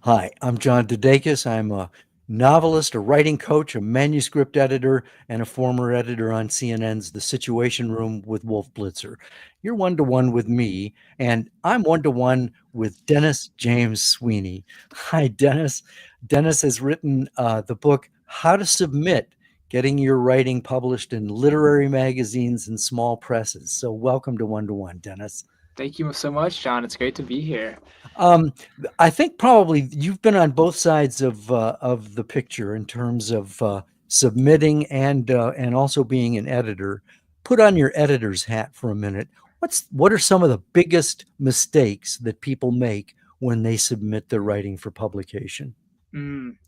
Hi, I'm John DeDakis. I'm a novelist, a writing coach, a manuscript editor, and a former editor on CNN's The Situation Room with Wolf Blitzer. You're one to one with me, and I'm one to one with Dennis James Sweeney. Hi, Dennis. Dennis has written the book How to Submit, Getting Your Writing Published in Literary Magazines and Small Presses. So, welcome to One, Dennis. Thank you so much, John. It's great to be here. Um, I think probably you've been on both sides of the picture in terms of submitting and also being an editor. Put on your editor's hat for a minute. What are some of the biggest mistakes that people make when they submit their writing for publication?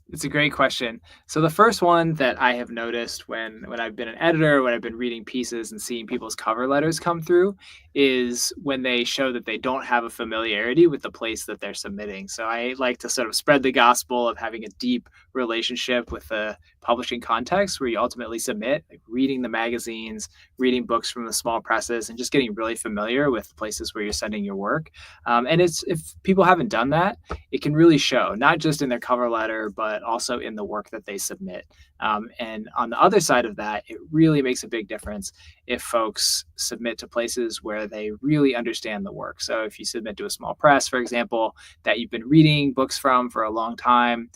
It's a great question. So the first one that I have noticed when I've been an editor, when I've been reading pieces and seeing people's cover letters come through, is when they show that they don't have a familiarity with the place that they're submitting. So I like to sort of spread the gospel of having a deep relationship with the publishing context where you ultimately submit, like reading the magazines, reading books from the small presses, and just getting really familiar with places where you're sending your work. And if people haven't done that, it can really show, not just in their cover letter, but also in the work that they submit. And on the other side of that, it really makes a big difference if folks submit to places where they really understand the work. So if you submit to a small press, for example, that you've been reading books from for a long time,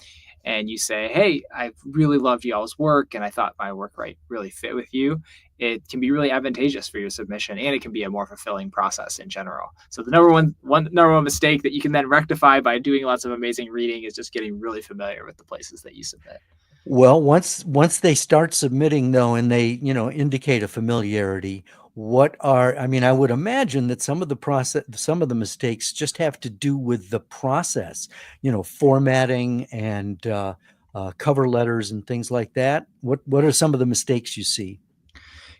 and you say, hey, I've really loved y'all's work and I thought my work really fit with you, it can be really advantageous for your submission, and it can be a more fulfilling process in general. So the number one mistake that you can then rectify by doing lots of amazing reading is just getting really familiar with the places that you submit. Well, once they start submitting though, and they, indicate a familiarity, I mean, I would imagine that some of the mistakes just have to do with the process, formatting and cover letters and things like that. What are some of the mistakes you see?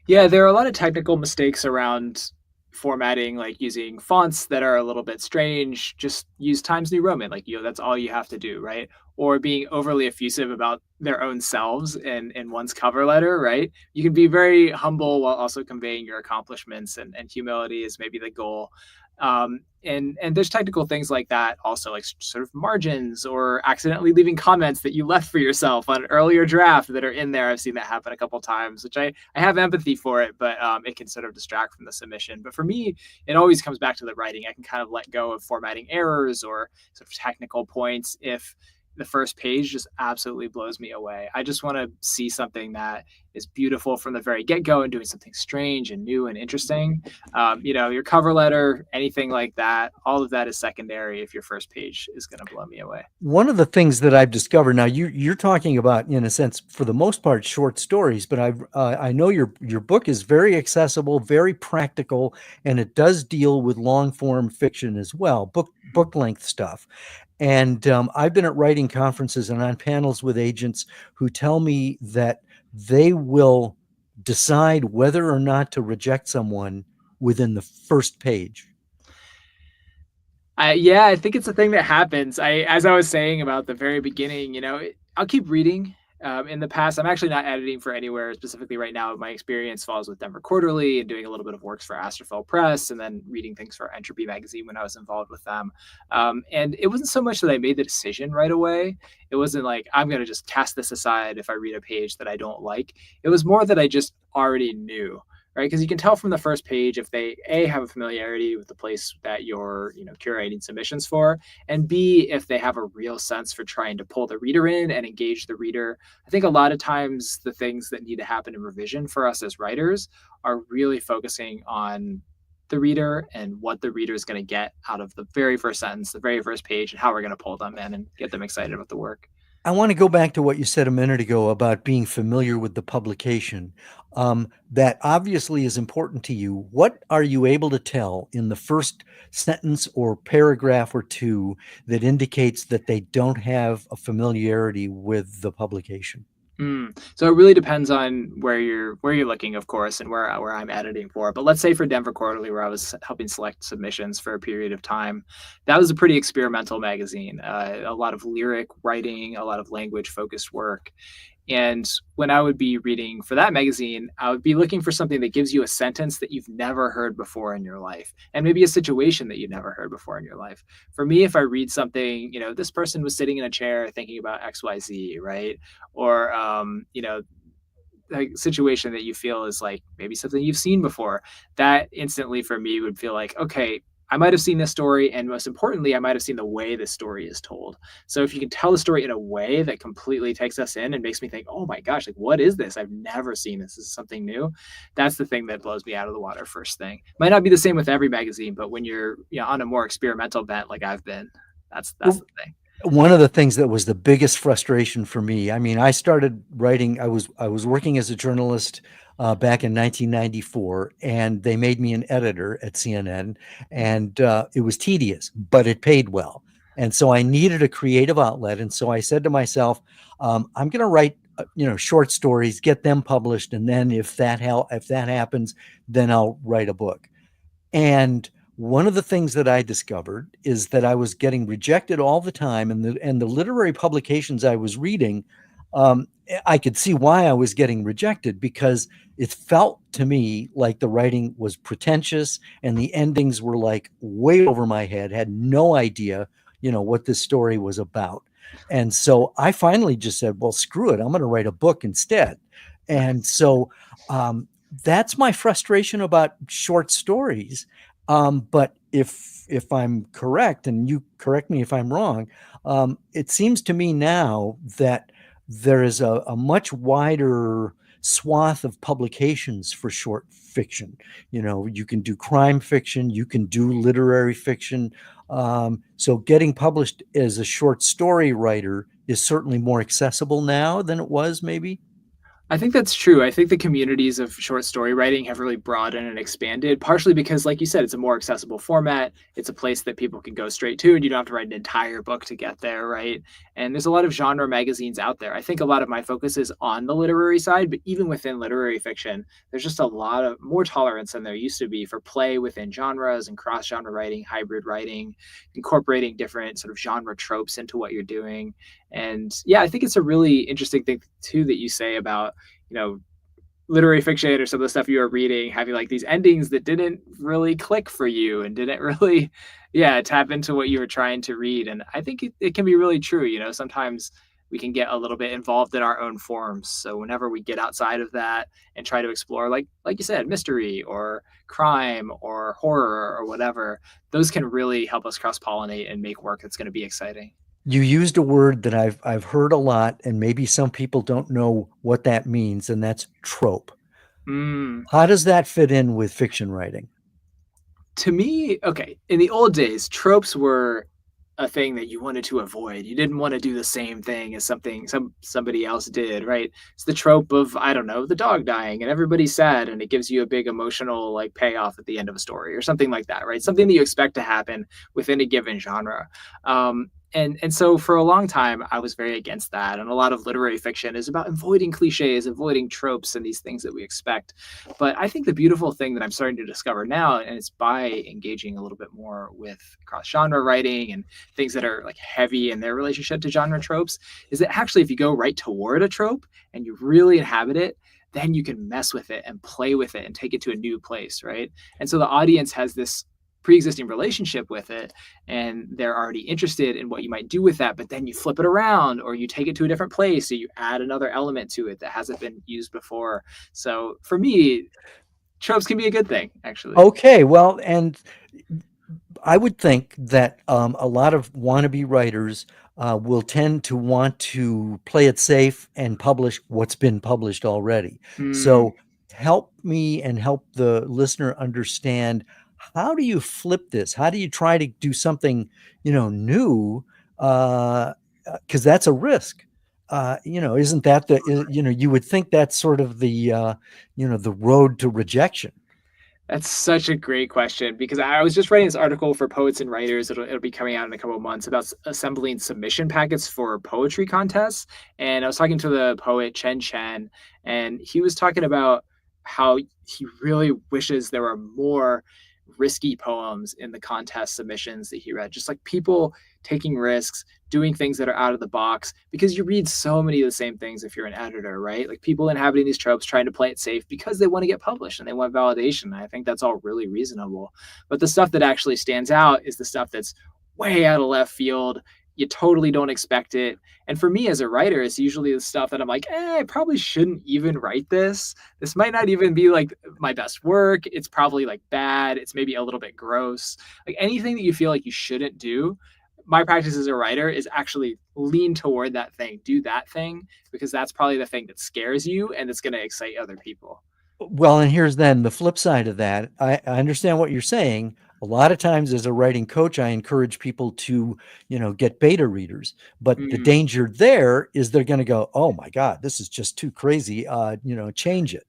Yeah, there are a lot of technical mistakes around formatting, like using fonts that are a little bit strange. Just use Times New Roman, like that's all you have to do, right? Or being overly effusive about their own selves in one's cover letter, right? You can be very humble while also conveying your accomplishments, and humility is maybe the goal. And there's technical things like that also, like sort of margins or accidentally leaving comments that you left for yourself on an earlier draft that are in there. I've seen that happen a couple times, which I have empathy for it, but it can sort of distract from the submission. But for me, it always comes back to the writing. I can kind of let go of formatting errors or sort of technical points if the first page just absolutely blows me away. I just want to see something that is beautiful from the very get-go and doing something strange and new and interesting. Your cover letter, anything like that, all of that is secondary if your first page is going to blow me away. One of the things that I've discovered now, you're talking about, in a sense, for the most part, short stories, but I know your book is very accessible, very practical, and it does deal with long form fiction as well, book length stuff. And I've been at writing conferences and on panels with agents who tell me that they will decide whether or not to reject someone within the first page. Yeah, I think it's a thing that happens. As I was saying about the very beginning, I'll keep reading. In the past, I'm actually not editing for anywhere specifically right now. My experience falls with Denver Quarterly and doing a little bit of works for Astrophel Press, and then reading things for Entropy Magazine when I was involved with them. And it wasn't so much that I made the decision right away. It wasn't like I'm going to just cast this aside if I read a page that I don't like. It was more that I just already knew, right? Because you can tell from the first page if they have a familiarity with the place that you're curating submissions for, and B, if they have a real sense for trying to pull the reader in and engage the reader. I think a lot of times the things that need to happen in revision for us as writers are really focusing on the reader and what the reader is going to get out of the very first sentence, the very first page, and how we're going to pull them in and get them excited about the work. I want to go back to what you said a minute ago about being familiar with the publication. That obviously is important to you. What are you able to tell in the first sentence or paragraph or two that indicates that they don't have a familiarity with the publication? So it really depends on where you're looking, of course, and where I'm editing for. But let's say for Denver Quarterly, where I was helping select submissions for a period of time, that was a pretty experimental magazine. A lot of lyric writing, a lot of language focused work. And when I would be reading for that magazine, I would be looking for something that gives you a sentence that you've never heard before in your life, and maybe a situation that you've never heard before in your life. For me, if I read something, this person was sitting in a chair thinking about XYZ, right? Or, like situation that you feel is like maybe something you've seen before, that instantly for me would feel like, okay, I might have seen this story, and most importantly, I might have seen the way the story is told. So if you can tell the story in a way that completely takes us in and makes me think, oh my gosh, like what is this? I've never seen this. This is something new. That's the thing that blows me out of the water first thing. Might not be the same with every magazine, but when you're on a more experimental bent like I've been, that's Well, the thing. one of the things that was the biggest frustration for me, I mean, I started writing, I was working as a journalist back in 1994, and they made me an editor at CNN, and it was tedious, but it paid well. And so I needed a creative outlet. And so I said to myself, I'm going to write, short stories, get them published. And then if that happens, then I'll write a book. And one of the things that I discovered is that I was getting rejected all the time, and the literary publications I was reading, um, I could see why I was getting rejected, because it felt to me like the writing was pretentious and the endings were like way over my head. Had no idea, what this story was about. And so I finally just said, "Well, screw it. I'm going to write a book instead." And Nice. so um, that's my frustration about short stories. But if I'm correct, and you correct me if I'm wrong, it seems to me now that there is a much wider swath of publications for short fiction. You can do crime fiction, you can do literary fiction. So getting published as a short story writer is certainly more accessible now than it was, maybe. I think that's true. I think the communities of short story writing have really broadened and expanded, partially because, like you said, it's a more accessible format. It's a place that people can go straight to, and you don't have to write an entire book to get there, right? And there's a lot of genre magazines out there. I think a lot of my focus is on the literary side, but even within literary fiction, there's just a lot of more tolerance than there used to be for play within genres and cross genre writing, hybrid writing, incorporating different sort of genre tropes into what you're doing. And yeah, I think it's a really interesting thing too that you say about, you know, literary fiction or some of the stuff you were reading having like these endings that didn't really click for you and didn't really, yeah, tap into what you were trying to read. And I think it can be really true. Sometimes we can get a little bit involved in our own forms. So whenever we get outside of that and try to explore, like you said, mystery or crime or horror or whatever, those can really help us cross pollinate and make work that's going to be exciting. You used a word that I've heard a lot, and maybe some people don't know what that means, and that's trope. Mm. How does that fit in with fiction writing? To me, okay, in the old days, tropes were a thing that you wanted to avoid. You didn't want to do the same thing as somebody else did, right? It's the trope of, I don't know, the dog dying and everybody's sad and it gives you a big emotional like payoff at the end of a story or something like that, right? Something that you expect to happen within a given genre. And so for a long time, I was very against that. And a lot of literary fiction is about avoiding cliches, avoiding tropes, and these things that we expect. But I think the beautiful thing that I'm starting to discover now, and it's by engaging a little bit more with cross genre writing and things that are like heavy in their relationship to genre tropes, is that actually if you go right toward a trope and you really inhabit it, then you can mess with it and play with it and take it to a new place, right? And so the audience has this pre-existing relationship with it and they're already interested in what you might do with that, but then you flip it around or you take it to a different place or you add another element to it that hasn't been used before. So for me, tropes can be a good thing, actually. Okay, well, and I would think that a lot of wannabe writers will tend to want to play it safe and publish what's been published already. Mm, So help me and help the listener understand, how do you flip this? How do you try to do something, new? Because that's a risk. Isn't that you would think that's sort of the road to rejection. that's such a great question because I was just writing this article for poets and writers. It'll be coming out in a couple of months about assembling submission packets for poetry contests. And I was talking to the poet Chen Chen, and he was talking about how he really wishes there were more risky poems in the contest submissions that he read. Just like people taking risks, doing things that are out of the box, because you read so many of the same things if you're an editor, right? Like people inhabiting these tropes, trying to play it safe because they want to get published and they want validation. And I think that's all really reasonable. But the stuff that actually stands out is the stuff that's way out of left field. You totally don't expect it. And for me as a writer, it's usually the stuff that I'm like, I probably shouldn't even write this. This might not even be like my best work. It's probably like bad. It's maybe a little bit gross. Like anything that you feel like you shouldn't do, my practice as a writer is actually lean toward that thing, do that thing, because that's probably the thing that scares you and it's going to excite other people. Well, and here's then the flip side of that. I understand what you're saying. A lot of times as a writing coach, I encourage people to, get beta readers. But the Mm. danger there is they're going to go, oh my God, this is just too crazy. Change it.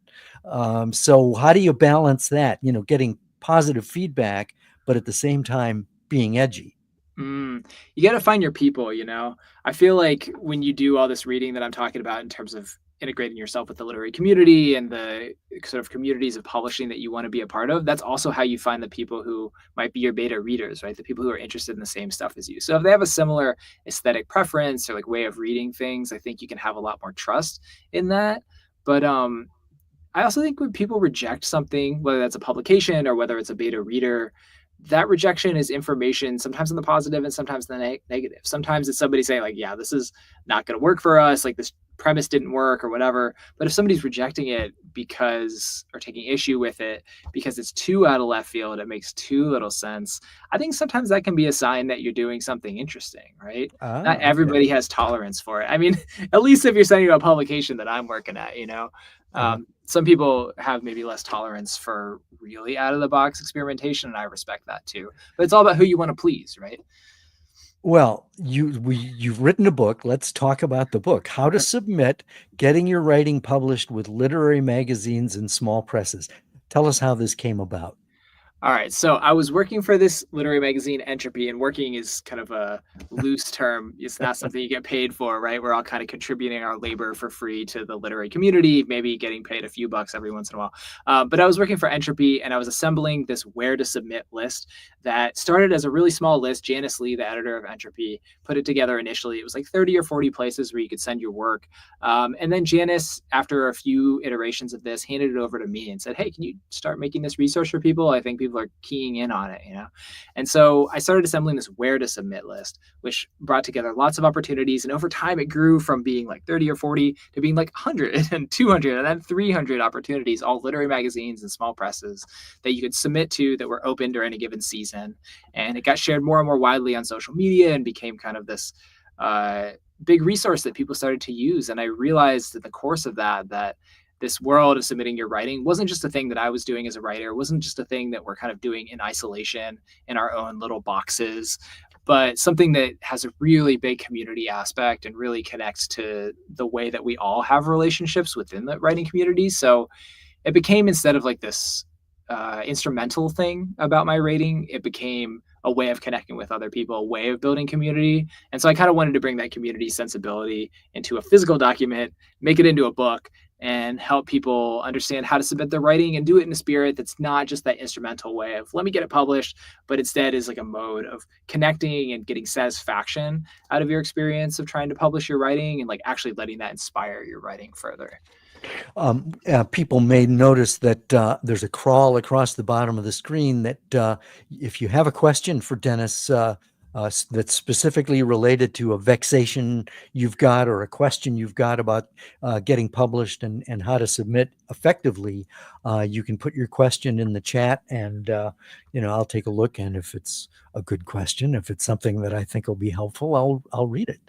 So how do you balance that, getting positive feedback, but at the same time being edgy? You got to find your people, I feel like when you do all this reading that I'm talking about in terms of integrating yourself with the literary community and the sort of communities of publishing that you want to be a part of, that's also how you find the people who might be your beta readers, right? The people who are interested in the same stuff as you. So if they have a similar aesthetic preference or like way of reading things, I think you can have a lot more trust in that. But I also think when people reject something, whether that's a publication or whether it's a beta reader, that rejection is information, sometimes in the positive and sometimes in the negative. Sometimes it's somebody saying like, yeah, this is not going to work for us. Like this premise didn't work or whatever. But if somebody's rejecting it or taking issue with it because it's too out of left field, it makes too little sense, I think sometimes that can be a sign that you're doing something interesting, right? Not everybody Okay. has tolerance for it. I mean, at least if you're sending a publication that I'm working at, some people have maybe less tolerance for really out of the box experimentation, and I respect that too. But it's all about who you want to please, right? Well, you've written a book. Let's talk about the book. How to submit, getting your writing published with literary magazines and small presses. Tell us how this came about. All right. So I was working for this literary magazine, Entropy, and working is kind of a loose term. It's not something you get paid for, right? We're all kind of contributing our labor for free to the literary community, maybe getting paid a few bucks every once in a while. But I was working for Entropy and I was assembling this where to submit list that started as a really small list. Janice Lee, the editor of Entropy, put it together initially. It was like 30 or 40 places where you could send your work. And then Janice, after a few iterations of this, handed it over to me and said, hey, can you start making this resource for people? I think people are keying in on it, And so I started assembling this where to submit list, which brought together lots of opportunities. And over time, it grew from being like 30 or 40 to being like 100 and 200 and then 300 opportunities, all literary magazines and small presses that you could submit to that were open during a given season. And it got shared more and more widely on social media and became kind of this big resource that people started to use. And I realized in the course of that this world of submitting your writing wasn't just a thing that I was doing as a writer. It wasn't just a thing that we're kind of doing in isolation in our own little boxes, but something that has a really big community aspect and really connects to the way that we all have relationships within the writing community. So it became, instead of like this instrumental thing about my writing, it became a way of connecting with other people, a way of building community. And so I kind of wanted to bring that community sensibility into a physical document, make it into a book, and help people understand how to submit their writing and do it in a spirit that's not just that instrumental way of let me get it published, but instead is like a mode of connecting and getting satisfaction out of your experience of trying to publish your writing and like actually letting that inspire your writing further. People may notice that there's a crawl across the bottom of the screen that if you have a question for Dennis that's specifically related to a vexation you've got or a question you've got about getting published and how to submit effectively, you can put your question in the chat and, I'll take a look. And if it's a good question, if it's something that I think will be helpful, I'll read it.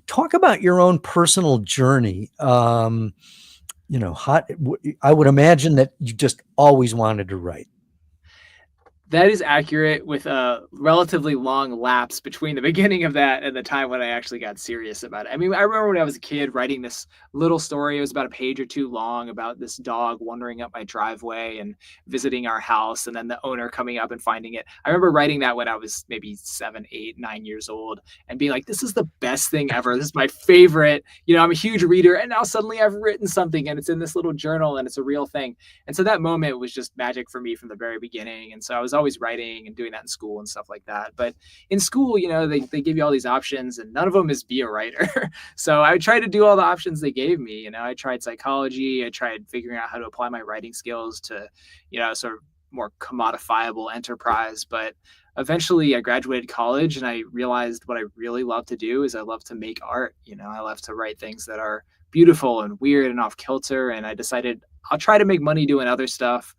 Talk about your own personal journey. I would imagine that you just always wanted to write. That is accurate, with a relatively long lapse between the beginning of that and the time when I actually got serious about it. I mean, I remember when I was a kid writing this little story. It was about a page or two long about this dog wandering up my driveway and visiting our house, and then the owner coming up and finding it. I remember writing that when I was maybe 7, 8, 9 years old and being like, this is the best thing ever. This is my favorite. I'm a huge reader, and now suddenly I've written something and it's in this little journal and it's a real thing. And so that moment was just magic for me from the very beginning. And so I was always always writing and doing that in school and stuff like that. But in school, they give you all these options, and none of them is be a writer. So I tried to do all the options they gave me. I tried psychology. I tried figuring out how to apply my writing skills to, sort of more commodifiable enterprise. But eventually I graduated college and I realized what I really love to do is I love to make art. I love to write things that are beautiful and weird and off kilter. And I decided I'll try to make money doing other stuff,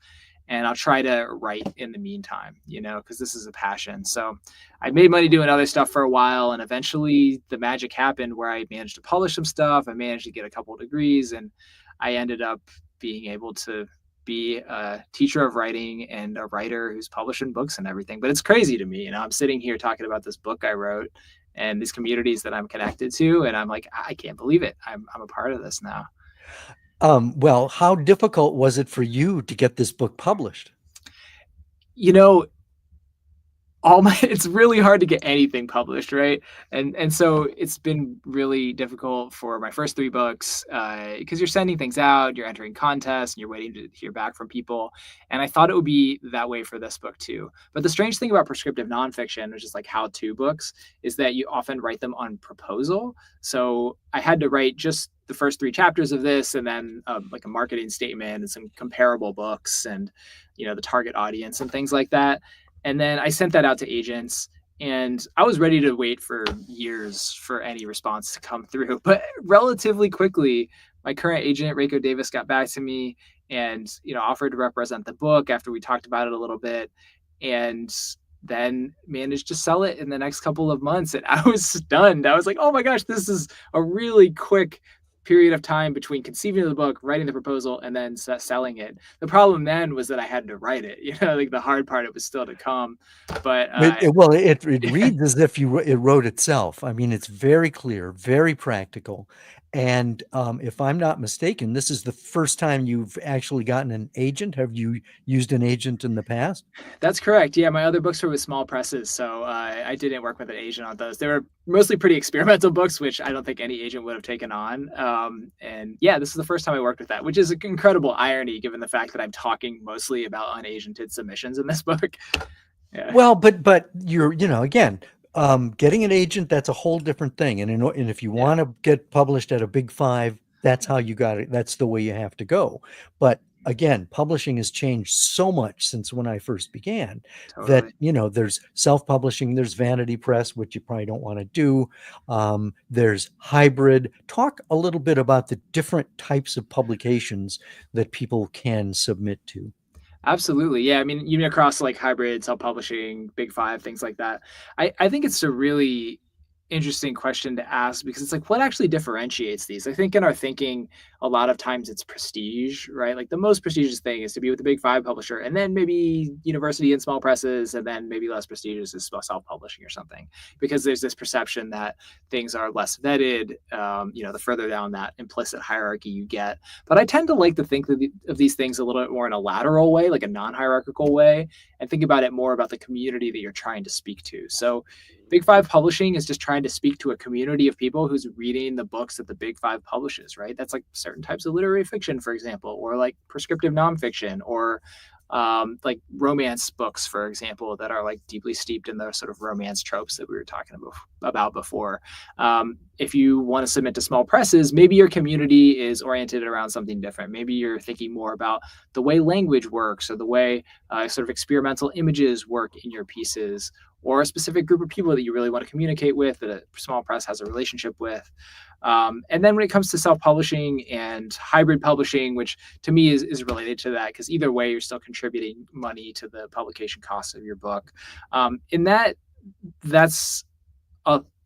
and I'll try to write in the meantime, because this is a passion. So I made money doing other stuff for a while, and eventually the magic happened where I managed to publish some stuff. I managed to get a couple of degrees, and I ended up being able to be a teacher of writing and a writer who's publishing books and everything. But it's crazy to me. I'm sitting here talking about this book I wrote and these communities that I'm connected to, and I'm like, I can't believe it. I'm a part of this now. Well, how difficult was it for you to get this book published? It's really hard to get anything published, right? And so it's been really difficult for my first 3 books because you're sending things out, you're entering contests, and you're waiting to hear back from people. And I thought it would be that way for this book too. But the strange thing about prescriptive nonfiction, which is like how-to books, is that you often write them on proposal. So I had to write just the first 3 chapters of this, and then like a marketing statement and some comparable books and the target audience and things like that. And then I sent that out to agents, and I was ready to wait for years for any response to come through. But relatively quickly, my current agent, Reiko Davis, got back to me and, offered to represent the book after we talked about it a little bit, and then managed to sell it in the next couple of months. And I was stunned. I was like, oh my gosh, this is a really quick period of time between conceiving the book, writing the proposal, and then selling it. The problem then was that I had to write it. Like the hard part, it was still to come. But it reads as if it wrote itself. I mean, it's very clear, very practical. And if I'm not mistaken, this is the first time you've actually gotten an agent. Have you used an agent in the past? That's correct. Yeah, my other books were with small presses, so I didn't work with an agent on those. They were mostly pretty experimental books, which I don't think any agent would have taken on. And yeah, this is the first time I worked with that, which is an incredible irony given the fact that I'm talking mostly about unagented submissions in this book. Yeah. Well, but you're, again, getting an agent, that's a whole different thing. And if you want to get published at a big 5, that's how you got it. That's the way you have to go. But again, publishing has changed so much since when I first began that, there's self-publishing, there's vanity press, which you probably don't want to do. There's hybrid. Talk a little bit about the different types of publications that people can submit to. Absolutely. Yeah. I mean, even across like hybrid, self-publishing, big 5, things like that. I think it's a really interesting question to ask because it's like, what actually differentiates these? I think in our thinking, a lot of times it's prestige, right? Like the most prestigious thing is to be with the big 5 publisher, and then maybe university and small presses, and then maybe less prestigious is self-publishing or something, because there's this perception that things are less vetted, the further down that implicit hierarchy you get. But I tend to like to think of these things a little bit more in a lateral way, like a non-hierarchical way, and think about it more about the community that you're trying to speak to. So Big 5 publishing is just trying to speak to a community of people who's reading the books that the Big 5 publishes, right? That's like certain types of literary fiction, for example, or like prescriptive nonfiction, or like romance books, for example, that are like deeply steeped in the sort of romance tropes that we were talking about before. If you want to submit to small presses, maybe your community is oriented around something different. Maybe you're thinking more about the way language works, or the way sort of experimental images work in your pieces, or a specific group of people that you really want to communicate with, that a small press has a relationship with. And then when it comes to self-publishing and hybrid publishing, which to me is related to that, because either way, you're still contributing money to the publication costs of your book. In that's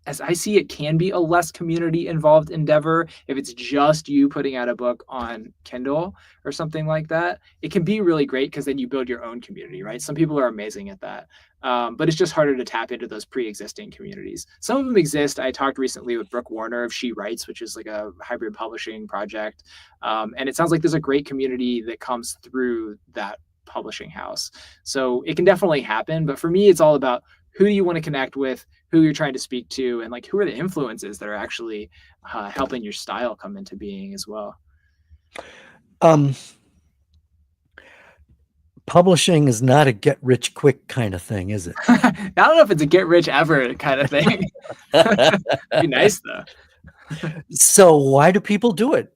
as I see it, can be a less community involved endeavor. If it's just you putting out a book on Kindle or something like that, it can be really great because then you build your own community, right? Some people are amazing at that. But it's just harder to tap into those pre-existing communities. Some of them exist. I talked recently with Brooke Warner of She Writes, which is like a hybrid publishing project. And it sounds like there's a great community that comes through that publishing house. So it can definitely happen. But for me, it's all about who do you want to connect with, who you're trying to speak to, and like who are the influences that are actually helping your style come into being as well. Publishing is not a get rich quick kind of thing, is it? I don't know if it's a get rich ever kind of thing. It'd be nice though. So why do people do it?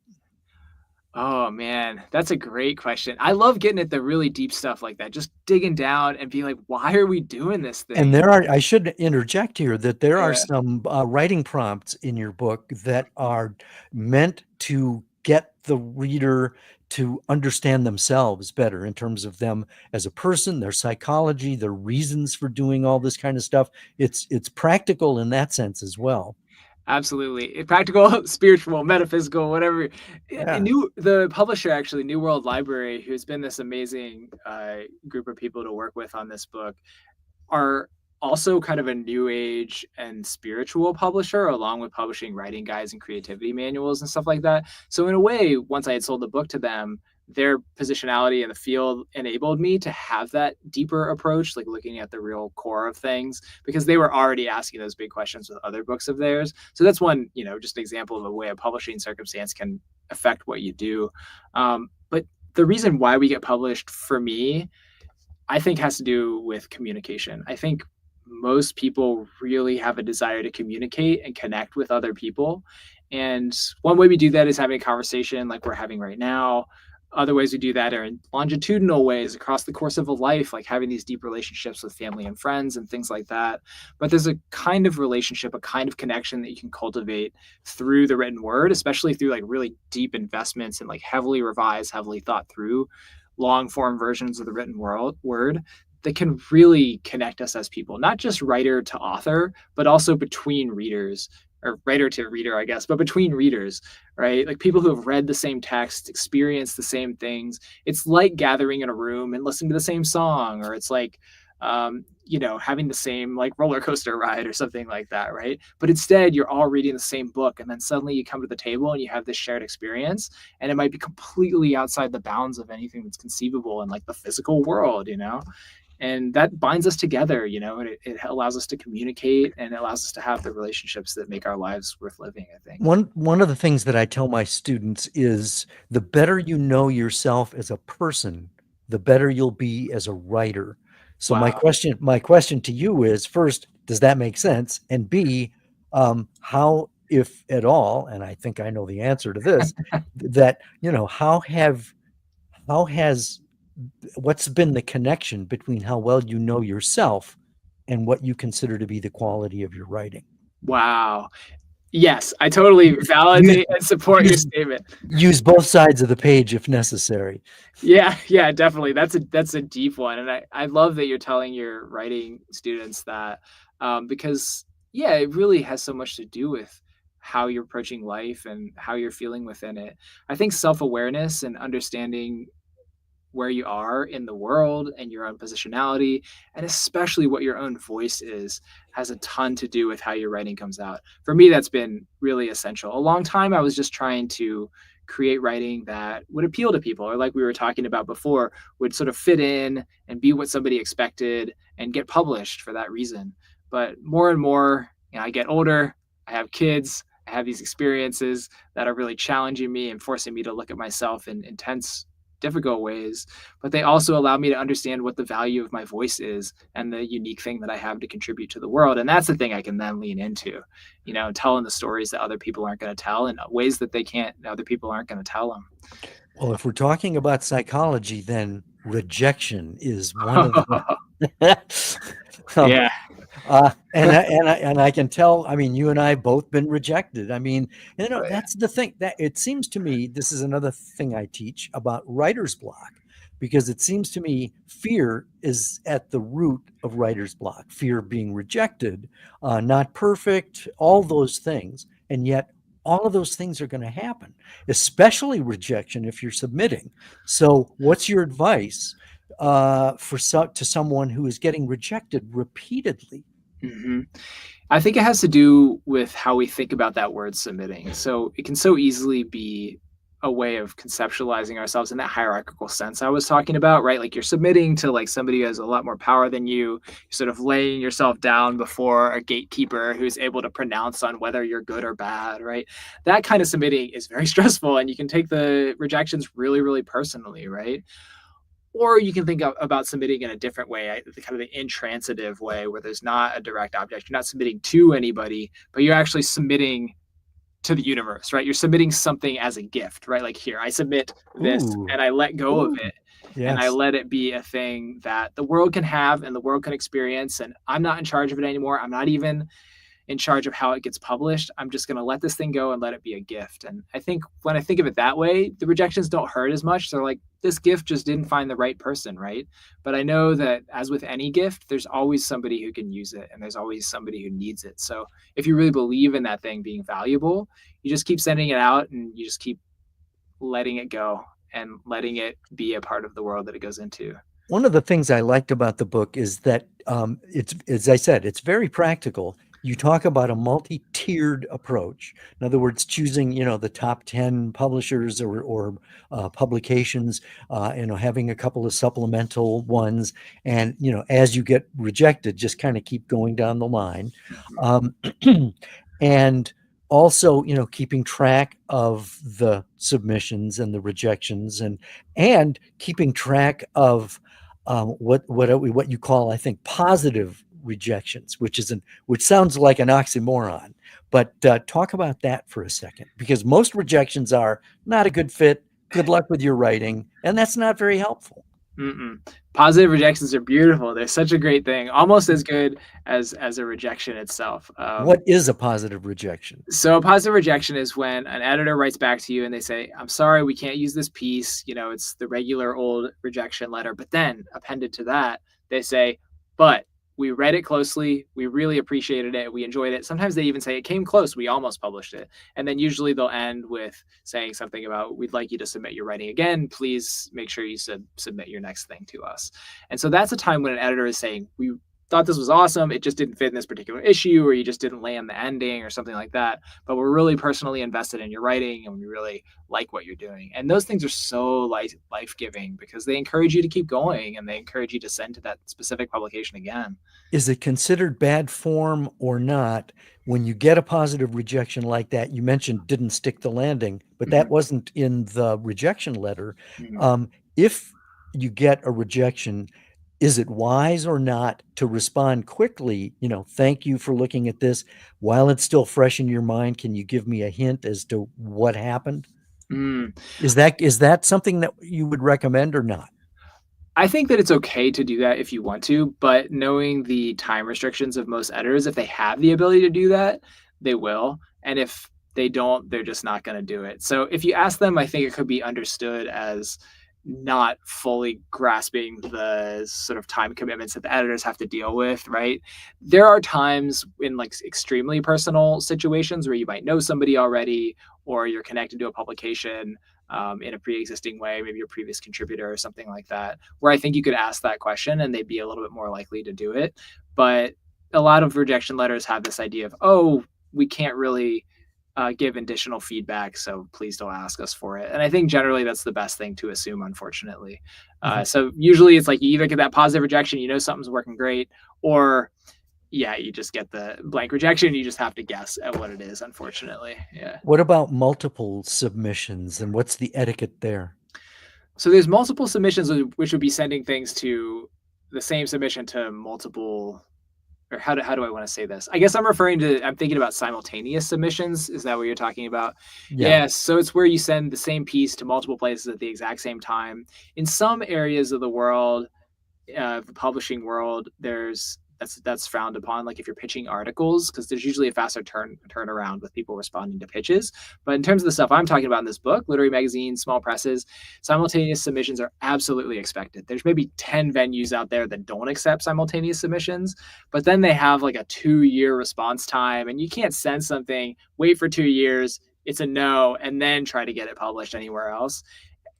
Oh man, that's a great question. I love getting at the really deep stuff like that, just digging down and being like, why are we doing this And thing? there are, I should interject here that there are Yeah, some writing prompts in your book that are meant to get the reader to understand themselves better in terms of them as a person, their psychology, their reasons for doing all this kind of stuff. It's practical in that sense as well. absolutely. Practical, spiritual, metaphysical, whatever. Yeah. The publisher, actually, New World Library, who's been this amazing group of people to work with on this book, are also kind of a new age and spiritual publisher, along with publishing writing guides and creativity manuals and stuff like that. So in a way, once I had sold the book to them, their positionality in the field enabled me to have that deeper approach, like looking at the real core of things, because they were already asking those big questions with other books of theirs. So that's one, just an example of a way a publishing circumstance can affect what you do. But the reason why we get published, for me, I think has to do with communication. I think most people really have a desire to communicate and connect with other people. And one way we do that is having a conversation like we're having right now. Other ways we do that are in longitudinal ways across the course of a life, like having these deep relationships with family and friends and things like that. But there's a kind of relationship, a kind of connection that you can cultivate through the written word, especially through like really deep investments and like heavily revised, heavily thought through long form versions of the written word that can really connect us as people, not just writer to author, but also between readers, or writer to reader, I guess, but between readers, right? Like people who have read the same text, experienced the same things. It's like gathering in a room and listening to the same song, or it's like, having the same like roller coaster ride or something like that, right? But instead, you're all reading the same book, and then suddenly you come to the table and you have this shared experience, and it might be completely outside the bounds of anything that's conceivable in like the physical world. And that binds us together, and it allows us to communicate, and it allows us to have the relationships that make our lives worth living, I think. One of the things that I tell my students is the better you know yourself as a person, the better you'll be as a writer. So my Wow. question to you is, first, does that make sense? And B, how, if at all, and I think I know the answer to this, that, how has, what's been the connection between how well you know yourself and what you consider to be the quality of your writing? Wow. Yes, I totally Use, validate and support your use, statement. use both sides of the page if necessary. Yeah, definitely. That's a deep one, and I love that you're telling your writing students that, because yeah, it really has so much to do with how you're approaching life and how you're feeling within it. I think self-awareness and understanding where you are in the world and your own positionality, and especially what your own voice is, has a ton to do with how your writing comes out. For me, that's been really essential. A long time I was just trying to create writing that would appeal to people, or like we were talking about before, would sort of fit in and be what somebody expected and get published for that reason. But more and more, I get older, I have kids, I have these experiences that are really challenging me and forcing me to look at myself in intense, difficult ways, but they also allow me to understand what the value of my voice is and the unique thing that I have to contribute to the world. And that's the thing I can then lean into, telling the stories that other people aren't going to tell in ways that they can't, other people aren't going to tell them. Well, if we're talking about psychology, then rejection is one of the um, Yeah. and I can tell, I mean, you and I both been rejected. I mean, Oh, yeah. that's the thing, that it seems to me, this is another thing I teach about writer's block, because it seems to me fear is at the root of writer's block, fear being rejected, not perfect, all those things. And yet all of those things are going to happen, especially rejection if you're submitting. So what's your advice to someone who is getting rejected repeatedly? hmm I think it has to do with how we think about that word submitting. So it can so easily be a way of conceptualizing ourselves in that hierarchical sense I was talking about, right? Like you're submitting to like somebody who has a lot more power than you. You're sort of laying yourself down before a gatekeeper who's able to pronounce on whether you're good or bad, right? That kind of submitting is very stressful, and you can take the rejections really, really personally, right? Or you can think about submitting in a different way, kind of the intransitive way, where there's not a direct object. You're not submitting to anybody, but you're actually submitting to the universe, right? You're submitting something as a gift, right? Like, here, I submit this Ooh, and I let go of ooh, it, and I yes. let it be a thing that the world can have and the world can experience. And I'm not in charge of it anymore. I'm not even in charge of how it gets published. I'm just going to let this thing go and let it be a gift. And I think when I think of it that way, the rejections don't hurt as much. They're like, this gift just didn't find the right person, right? But I know that, as with any gift, there's always somebody who can use it and there's always somebody who needs it. So if you really believe in that thing being valuable, you just keep sending it out and you just keep letting it go and letting it be a part of the world that it goes into. One of the things I liked about the book is that it's, as I said, it's very practical. You talk about a multi-tiered approach. In other words, choosing, the top 10 publishers or publications, having a couple of supplemental ones. And, as you get rejected, just kind of keep going down the line. Um, and also, keeping track of the submissions and the rejections and keeping track of what you call, I think, positive rejections, which sounds like an oxymoron. But talk about that for a second, because most rejections are not a good fit. Good luck with your writing, and that's not very helpful. Mm-mm. Positive rejections are beautiful. They're such a great thing, almost as good as a rejection itself. What is a positive rejection? So a positive rejection is when an editor writes back to you and they say, I'm sorry, we can't use this piece. It's the regular old rejection letter. But then appended to that, they say, but we read it closely. We really appreciated it. We enjoyed it. Sometimes they even say it came close. We almost published it. And then usually they'll end with saying something about, we'd like you to submit your writing again. Please make sure you submit your next thing to us. And so that's a time when an editor is saying, we thought this was awesome. It just didn't fit in this particular issue, or you just didn't land the ending or something like that. But we're really personally invested in your writing and we really like what you're doing. And those things are so life-giving because they encourage you to keep going and they encourage you to send to that specific publication again. Is it considered bad form or not when you get a positive rejection like that? You mentioned didn't stick the landing, but that wasn't in the rejection letter. If you get a rejection, is it wise or not to respond quickly? Thank you for looking at this. While it's still fresh in your mind, can you give me a hint as to what happened? Is that something that you would recommend or not? I think that it's okay to do that if you want to, but knowing the time restrictions of most editors, if they have the ability to do that, they will. And if they don't, they're just not going to do it. So if you ask them, I think it could be understood as not fully grasping the sort of time commitments that the editors have to deal with, right? There are times in like extremely personal situations where you might know somebody already, or you're connected to a publication in a pre-existing way, maybe your previous contributor or something like that, where I think you could ask that question and they'd be a little bit more likely to do it. But a lot of rejection letters have this idea of, oh, we can't really give additional feedback, so please don't ask us for it. And I think generally that's the best thing to assume, unfortunately. So usually it's like you either get that positive rejection, something's working great, or you just get the blank rejection. You just have to guess at what it is, unfortunately. Yeah. What about multiple submissions, and what's the etiquette there? So there's multiple submissions, which would be sending things to the same submission to multiple, or how do I want to say this? I guess I'm thinking about simultaneous submissions. Is that what you're talking about? Yeah. So it's where you send the same piece to multiple places at the exact same time. In some areas of the world, the publishing world, that's frowned upon, like if you're pitching articles, because there's usually a faster turnaround with people responding to pitches. But in terms of the stuff I'm talking about in this book, literary magazines, small presses, simultaneous submissions are absolutely expected. There's maybe 10 venues out there that don't accept simultaneous submissions, but then they have like a 2-year response time, and you can't send something, wait for 2 years, it's a no, and then try to get it published anywhere else.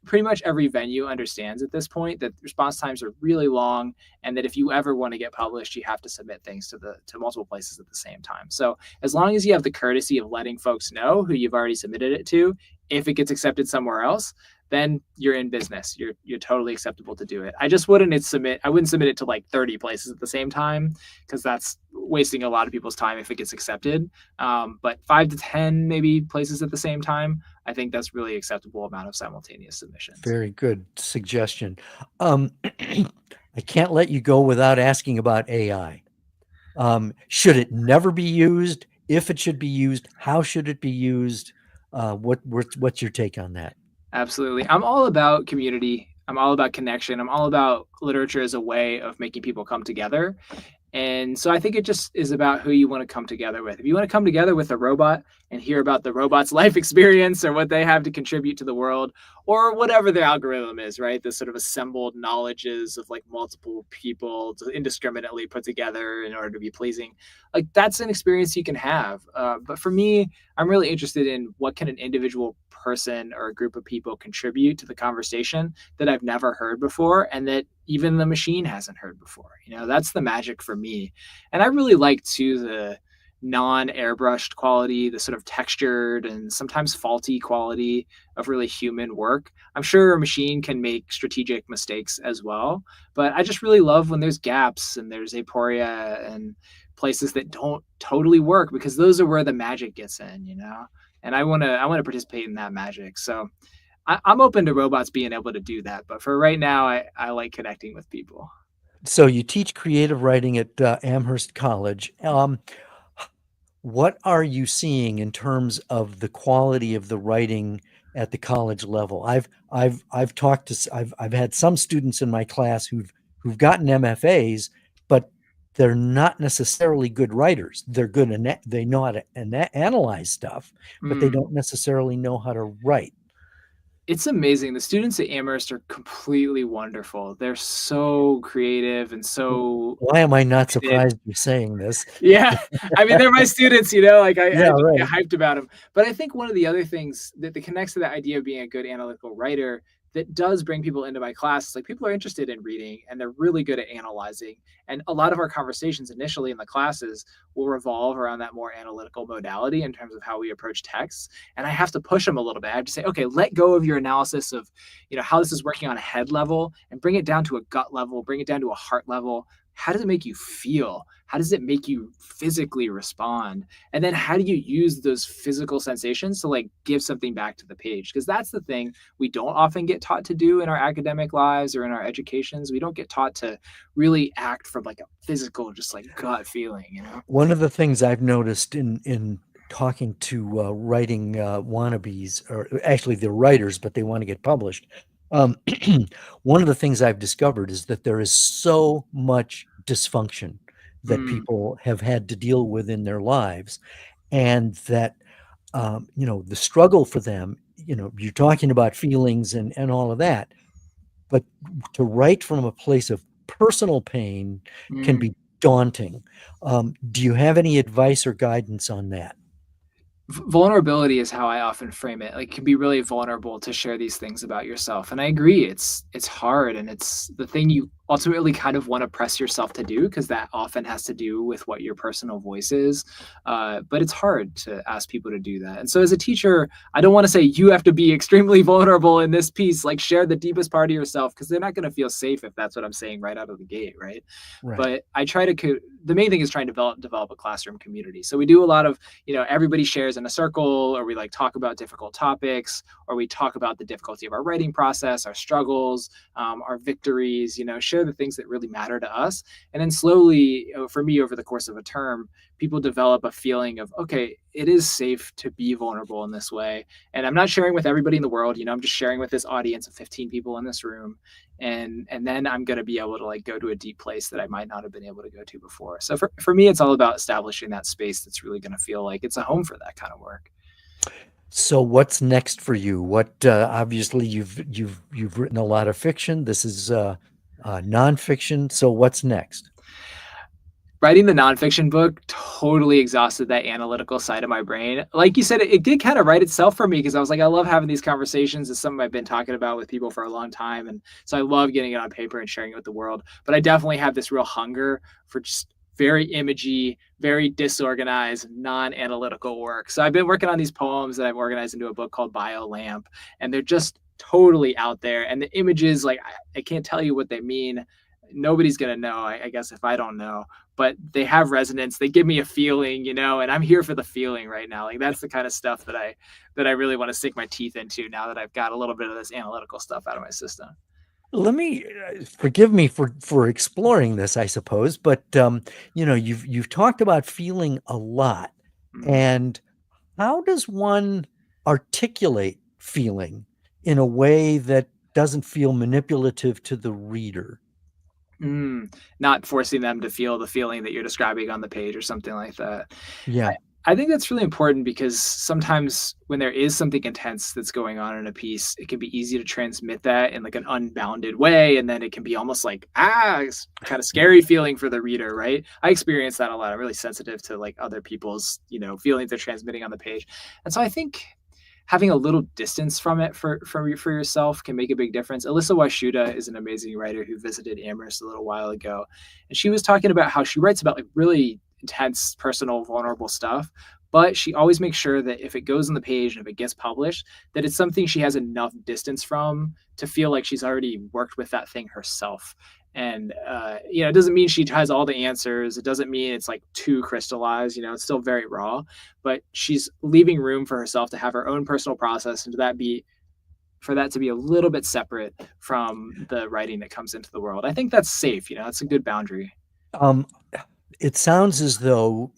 Pretty much every venue understands at this point that response times are really long, and that if you ever want to get published, you have to submit things to multiple places at the same time. So as long as you have the courtesy of letting folks know who you've already submitted it to, if it gets accepted somewhere else, then you're in business. You're totally acceptable to do it. I just wouldn't submit. I wouldn't submit it to like 30 places at the same time, because that's wasting a lot of people's time if it gets accepted. But 5 to 10 maybe places at the same time, I think that's really acceptable amount of simultaneous submissions. Very good suggestion. I can't let you go without asking about AI. Should it never be used? If it should be used, how should it be used? What's your take on that? Absolutely. I'm all about community. I'm all about connection. I'm all about literature as a way of making people come together. And so I think it just is about who you want to come together with. If you want to come together with a robot and hear about the robot's life experience or what they have to contribute to the world, or whatever their algorithm is, right? The sort of assembled knowledges of like multiple people to indiscriminately put together in order to be pleasing. Like that's an experience you can have. But for me, I'm really interested in what can an individual person or a group of people contribute to the conversation that I've never heard before and that even the machine hasn't heard before. That's the magic for me. And I really like too the non-airbrushed quality, the sort of textured and sometimes faulty quality of really human work. I'm sure a machine can make strategic mistakes as well, but I just really love when there's gaps and there's aporia and places that don't totally work, because those are where the magic gets in. And I want to participate in that magic. So I'm open to robots being able to do that, but for right now, I like connecting with people. So you teach creative writing at Amherst College. What are you seeing in terms of the quality of the writing at the college level? I've had some students in my class who've gotten MFAs, but they're not necessarily good writers. They're good and they know how to analyze stuff, but they don't necessarily know how to write. It's amazing. The students at Amherst are completely wonderful. They're so creative and so. Why am I not surprised you're saying this? Yeah. I mean, they're my students, like I Yeah, just right. get hyped about them. But I think one of the other things that connects to that idea of being a good analytical writer that does bring people into my class is like people are interested in reading and they're really good at analyzing. And a lot of our conversations initially in the classes will revolve around that more analytical modality in terms of how we approach texts. And I have to push them a little bit. I have to say, okay, let go of your analysis of, how this is working on a head level and bring it down to a gut level, bring it down to a heart level. How does it make you feel? How does it make you physically respond? And then how do you use those physical sensations to like give something back to the page? Because that's the thing we don't often get taught to do in our academic lives or in our educations. We don't get taught to really act from like a physical, just like gut feeling, One of the things I've noticed in talking to writing wannabes, or actually they're writers, but they want to get published. One of the things I've discovered is that there is so much dysfunction that people have had to deal with in their lives, and that the struggle for them, you're talking about feelings and all of that, but to write from a place of personal pain can be daunting. Do you have any advice or guidance on that? Vulnerability is how I often frame it. Like, it can be really vulnerable to share these things about yourself. And I agree, it's hard, and it's the thing you ultimately kind of want to press yourself to do, because that often has to do with what your personal voice is. But it's hard to ask people to do that. And so as a teacher, I don't want to say you have to be extremely vulnerable in this piece, like share the deepest part of yourself, because they're not going to feel safe if that's what I'm saying right out of the gate, right? But I try to, the main thing is trying to develop a classroom community. So we do a lot of, everybody shares in a circle, or we like talk about difficult topics, or we talk about the difficulty of our writing process, our struggles, our victories, share the things that really matter to us. And then slowly, for me, over the course of a term, people develop a feeling of, okay, it is safe to be vulnerable in this way. And I'm not sharing with everybody in the world, I'm just sharing with this audience of 15 people in this room. And then I'm going to be able to like go to a deep place that I might not have been able to go to before. So for me, it's all about establishing that space that's really going to feel like it's a home for that kind of work. So what's next for you? What obviously you've written a lot of fiction. This is nonfiction. So what's next? Writing the nonfiction book totally exhausted that analytical side of my brain. Like you said, it did kind of write itself for me, because I was like, I love having these conversations. It's something I've been talking about with people for a long time. And so I love getting it on paper and sharing it with the world. But I definitely have this real hunger for just very imagey, very disorganized, non-analytical work. So I've been working on these poems that I've organized into a book called Bio Lamp, and they're just totally out there, and the images, like I can't tell you what they mean. Nobody's gonna know, I guess, if I don't know, but they have resonance. They give me a feeling, and I'm here for the feeling right now. Like that's the kind of stuff that I really want to sink my teeth into now that I've got a little bit of this analytical stuff out of my system. Let me forgive me for exploring this, I suppose, but you've talked about feeling a lot, and how does one articulate feeling in a way that doesn't feel manipulative to the reader? Not forcing them to feel the feeling that you're describing on the page or something like that. Yeah. I think that's really important because sometimes when there is something intense that's going on in a piece, it can be easy to transmit that in like an unbounded way. And then it can be almost like, it's kind of scary feeling for the reader, right? I experience that a lot. I'm really sensitive to like other people's, feelings they're transmitting on the page. And so I think having a little distance from it for yourself can make a big difference. Alyssa Washuta is an amazing writer who visited Amherst a little while ago. And she was talking about how she writes about like really intense, personal, vulnerable stuff. But she always makes sure that if it goes on the page and if it gets published, that it's something she has enough distance from to feel like she's already worked with that thing herself. And, it doesn't mean she has all the answers. It doesn't mean it's like too crystallized, it's still very raw, but she's leaving room for herself to have her own personal process and for that to be a little bit separate from the writing that comes into the world. I think that's safe. It's a good boundary. It sounds as though,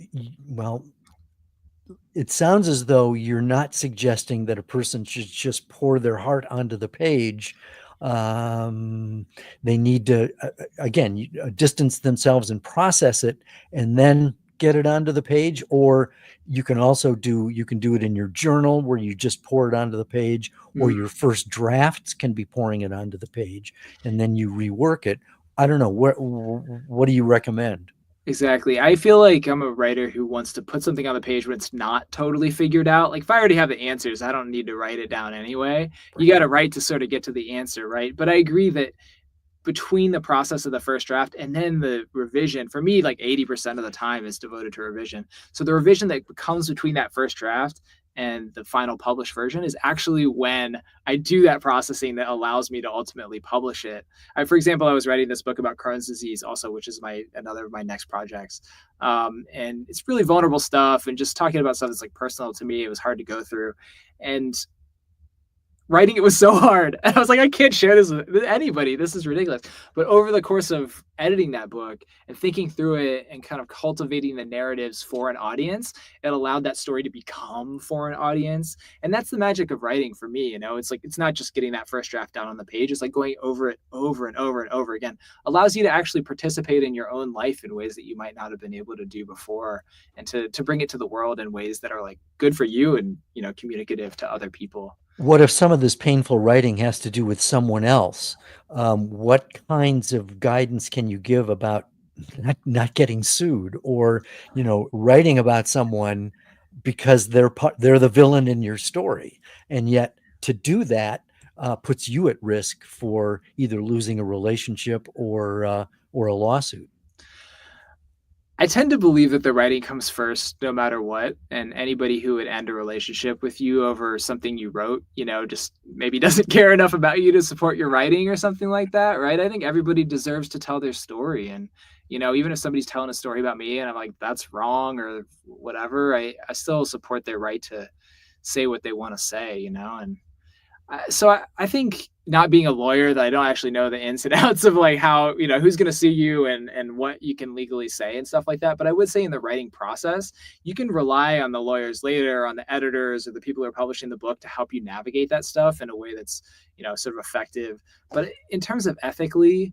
you're not suggesting that a person should just pour their heart onto the page. They need to, again, distance themselves and process it and then get it onto the page. Or you can do it in your journal where you just pour it onto the page, or your first drafts can be pouring it onto the page and then you rework it. I don't know. What do you recommend? Exactly. I feel like I'm a writer who wants to put something on the page when it's not totally figured out. Like if I already have the answers, I don't need to write it down anyway. You got to write to sort of get to the answer, right? But I agree that between the process of the first draft and then the revision, for me, like 80% of the time is devoted to revision. So the revision that comes between that first draft and the final published version is actually when I do that processing that allows me to ultimately publish it. For example, I was writing this book about Crohn's disease also, which is another of my next projects. And it's really vulnerable stuff, and just talking about stuff that's like personal to me, it was hard to go through. And writing it was so hard. And I was like, I can't share this with anybody. This is ridiculous. But over the course of editing that book and thinking through it and kind of cultivating the narratives for an audience, it allowed that story to become for an audience. And that's the magic of writing for me. It's like, it's not just getting that first draft down on the page. It's like going over it over and over and over again. Allows you to actually participate in your own life in ways that you might not have been able to do before, and to bring it to the world in ways that are like good for you and, communicative to other people. What if some of this painful writing has to do with someone else? What kinds of guidance can you give about not getting sued, or, writing about someone because they're the villain in your story, and yet to do that puts you at risk for either losing a relationship or a lawsuit? I tend to believe that the writing comes first no matter what. And anybody who would end a relationship with you over something you wrote, just maybe doesn't care enough about you to support your writing or something like that, right? I think everybody deserves to tell their story. And, even if somebody's telling a story about me and I'm like, that's wrong or whatever, I still support their right to say what they want to say, and so I think not being a lawyer, that I don't actually know the ins and outs of like how, who's going to sue you and what you can legally say and stuff like that. But I would say in the writing process, you can rely on the lawyers later, on the editors or the people who are publishing the book to help you navigate that stuff in a way that's, sort of effective. But in terms of ethically,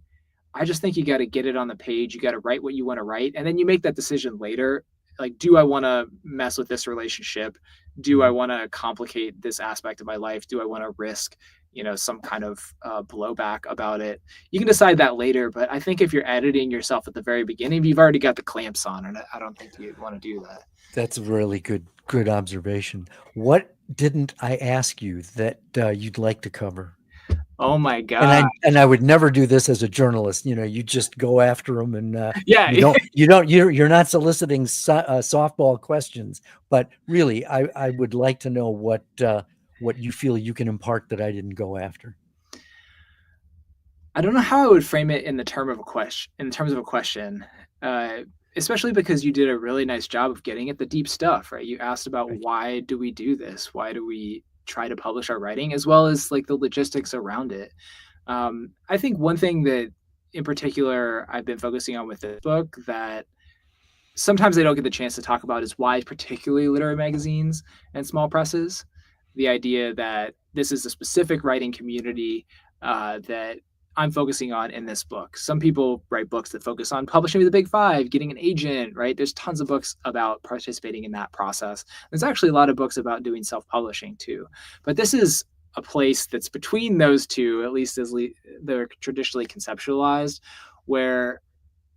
I just think you got to get it on the page. You got to write what you want to write. And then you make that decision later. Like, do I want to mess with this relationship? Do I want to complicate this aspect of my life? Do I want to risk, some kind of blowback about it? You can decide that later. But I think if you're editing yourself at the very beginning, you've already got the clamps on, and I don't think you'd want to do that. That's a really good observation. What didn't I ask you that you'd like to cover? Oh my God. And I would never do this as a journalist. You just go after them, and yeah, you're not soliciting softball questions. But really, I would like to know what you feel you can impart that I didn't go after? I don't know how I would frame it in the term of a question, in terms of a question, uh, especially because you did a really nice job of getting at the deep stuff, right? You asked about Thank why do we do this? Why do we try to publish our writing, as well as like the logistics around it. I think one thing that, in particular, I've been focusing on with this book that sometimes I don't get the chance to talk about is why, particularly literary magazines and small presses. The idea that this is a specific writing community that I'm focusing on in this book. Some people write books that focus on publishing with the big five, getting an agent, right? There's tons of books about participating in that process. There's actually a lot of books about doing self-publishing too. But this is a place that's between those two, at least as they're traditionally conceptualized, where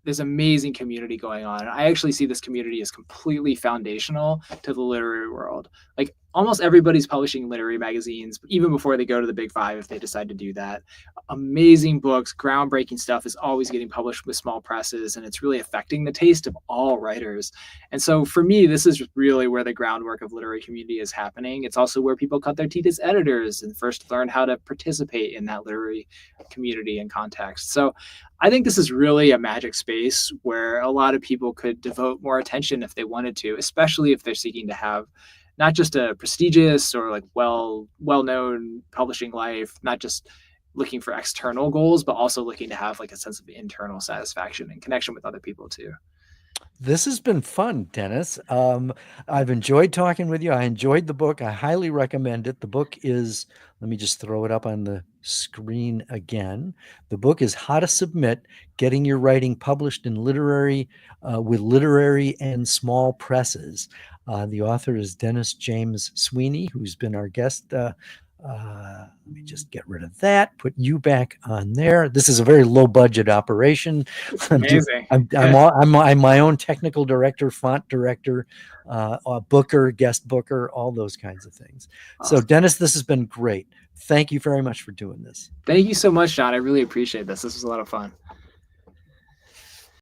this amazing community going on. And I actually see this community as completely foundational to the literary world. Like almost everybody's publishing literary magazines, even before they go to the big five, if they decide to do that. Amazing books, groundbreaking stuff is always getting published with small presses, and it's really affecting the taste of all writers. And so for me, this is really where the groundwork of literary community is happening. It's also where people cut their teeth as editors and first learn how to participate in that literary community and context. So I think this is really a magic space where a lot of people could devote more attention if they wanted to, especially if they're seeking to have not just a prestigious or like well-known publishing life, not just looking for external goals, but also looking to have like a sense of internal satisfaction and connection with other people too. This has been fun, Dennis. I've enjoyed talking with you. I enjoyed the book. I highly recommend it. The book is, let me just throw it up on the screen again. The book is How to Submit, Getting Your Writing Published in Literary, with Literary and Small Presses. The author is Dennis James Sweeney, who's been our guest. Let me just get rid of that, put you back on there. This is a very low budget operation. Amazing. I'm my own technical director, font director, booker, guest booker, all those kinds of things. Awesome. So Dennis, this has been great. Thank you very much for doing this. Thank you so much, John. I really appreciate this. This was a lot of fun.